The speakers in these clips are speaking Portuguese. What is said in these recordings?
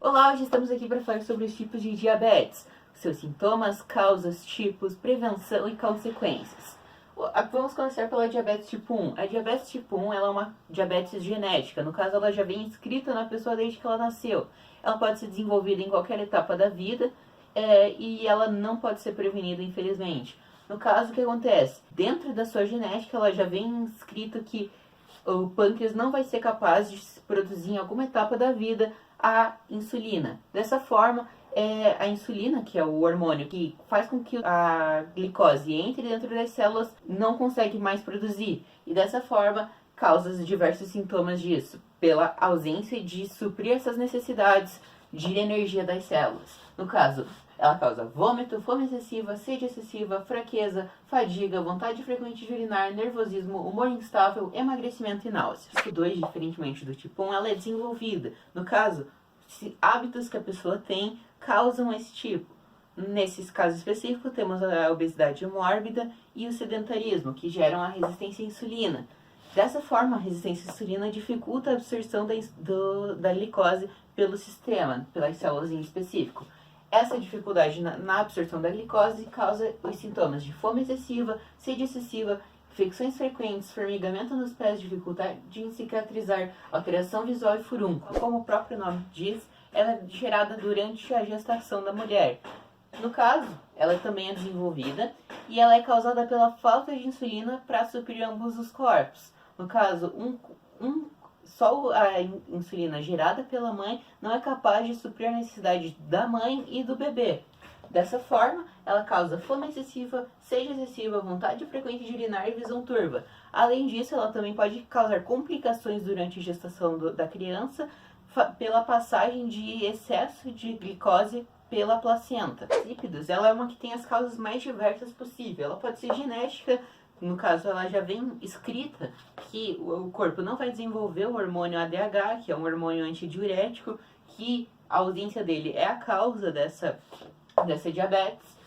Olá, hoje estamos aqui para falar sobre os tipos de diabetes, seus sintomas, causas, tipos, prevenção e consequências. Vamos começar pela diabetes tipo 1. A diabetes tipo 1 ela é uma diabetes genética, no caso ela já vem inscrita na pessoa desde que ela nasceu. Ela pode ser desenvolvida em qualquer etapa da vida e ela não pode ser prevenida, infelizmente. No caso, o que acontece? Dentro da sua genética ela já vem inscrito que o pâncreas não vai ser capaz de produzir em alguma etapa da vida a insulina. Dessa forma, a insulina, que é o hormônio que faz com que a glicose entre dentro das células, não consegue mais produzir. E dessa forma, causa diversos sintomas disso, pela ausência de suprir essas necessidades de energia das células. No caso, ela causa vômito, fome excessiva, sede excessiva, fraqueza, fadiga, vontade frequente de urinar, nervosismo, humor instável, emagrecimento e náuseas. Tipo 2, diferentemente do tipo 1, ela é desenvolvida. No caso, hábitos que a pessoa tem causam esse tipo. Nesses casos específicos, temos a obesidade mórbida e o sedentarismo, que geram a resistência à insulina. Dessa forma, a resistência à insulina dificulta a absorção da glicose pelo sistema, pelas células em específico. Essa dificuldade na absorção da glicose causa os sintomas de fome excessiva, sede excessiva, infecções frequentes, formigamento nos pés, dificuldade em cicatrizar, alteração visual e furúnculo. Como o próprio nome diz, ela é gerada durante a gestação da mulher. No caso, ela também é desenvolvida e ela é causada pela falta de insulina para suprir ambos os corpos. No caso, só a insulina gerada pela mãe não é capaz de suprir a necessidade da mãe e do bebê. Dessa forma, ela causa fome excessiva, sede excessiva, vontade frequente de urinar e visão turva. Além disso, ela também pode causar complicações durante a gestação da criança pela passagem de excesso de glicose pela placenta. Lípidos, ela é uma que tem as causas mais diversas possíveis. Ela pode ser genética. No caso, ela já vem escrita que o corpo não vai desenvolver o hormônio ADH, que é um hormônio antidiurético, que a ausência dele é a causa dessa diabetes.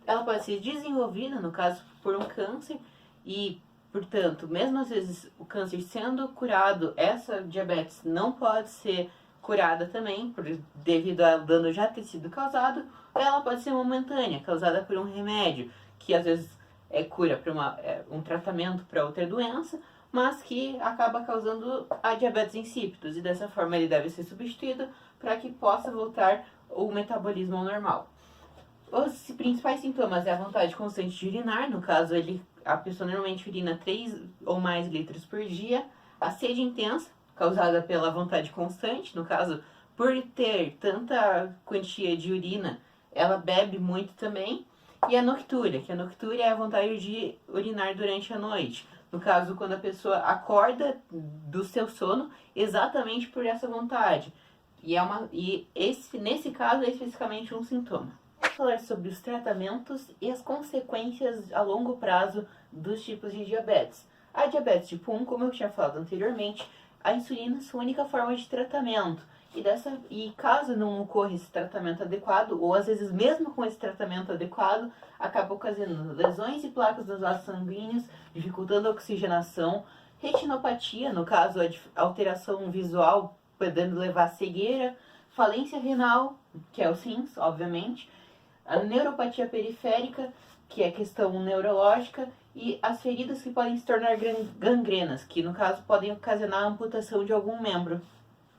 Ela pode ser desenvolvida, no caso, por um câncer, e, portanto, mesmo às vezes o câncer sendo curado, essa diabetes não pode ser curada também, devido ao dano já ter sido causado, ou ela pode ser momentânea, causada por um remédio, que às vezes cura para um tratamento para outra doença, mas que acaba causando a diabetes insípidos, e dessa forma ele deve ser substituído para que possa voltar o metabolismo ao normal. Os principais sintomas é a vontade constante de urinar, no caso a pessoa normalmente urina 3 ou mais litros por dia, a sede intensa, causada pela vontade constante, no caso, por ter tanta quantia de urina, ela bebe muito também, e a noctúria, que a noctúria é a vontade de urinar durante a noite. No caso, quando a pessoa acorda do seu sono, exatamente por essa vontade. Nesse caso, é especificamente um sintoma. Vamos falar sobre os tratamentos e as consequências a longo prazo dos tipos de diabetes. A diabetes tipo 1, como eu tinha falado anteriormente, a insulina é a sua única forma de tratamento. E caso não ocorra esse tratamento adequado, ou às vezes mesmo com esse tratamento adequado, acaba ocasionando lesões e placas dos vasos sanguíneos, dificultando a oxigenação, retinopatia, no caso a alteração visual, podendo levar a cegueira, falência renal, que é os rins, obviamente, a neuropatia periférica, que é questão neurológica, e as feridas que podem se tornar gangrenas, que no caso podem ocasionar a amputação de algum membro.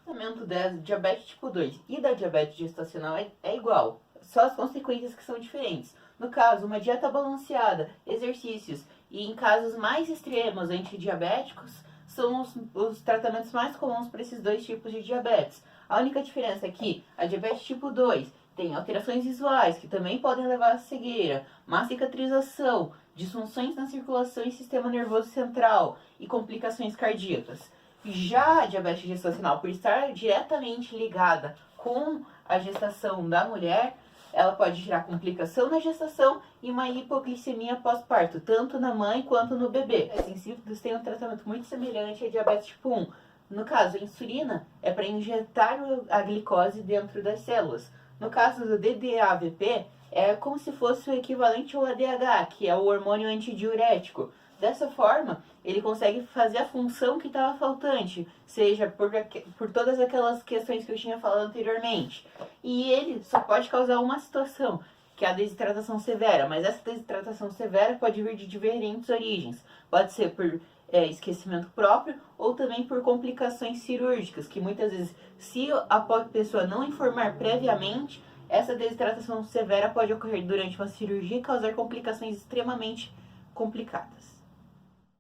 O tratamento da diabetes tipo 2 e da diabetes gestacional é igual, só as consequências que são diferentes. No caso, uma dieta balanceada, exercícios e em casos mais extremos antidiabéticos, são os tratamentos mais comuns para esses dois tipos de diabetes. A única diferença é que a diabetes tipo 2 tem alterações visuais, que também podem levar à cegueira, má cicatrização, disfunções na circulação e sistema nervoso central e complicações cardíacas. Já a diabetes gestacional, por estar diretamente ligada com a gestação da mulher, ela pode gerar complicação na gestação e uma hipoglicemia pós-parto, tanto na mãe quanto no bebê. Os insípidos têm um tratamento muito semelhante à diabetes tipo 1. No caso, a insulina é para injetar a glicose dentro das células. No caso do DDAVP, é como se fosse o equivalente ao ADH, que é o hormônio antidiurético. Dessa forma, ele consegue fazer a função que estava faltante, seja por todas aquelas questões que eu tinha falado anteriormente. E ele só pode causar uma situação, que é a desidratação severa, mas essa desidratação severa pode vir de diferentes origens. Pode ser por esquecimento próprio ou também por complicações cirúrgicas, que muitas vezes, se a pessoa não informar previamente, essa desidratação severa pode ocorrer durante uma cirurgia e causar complicações extremamente complicadas.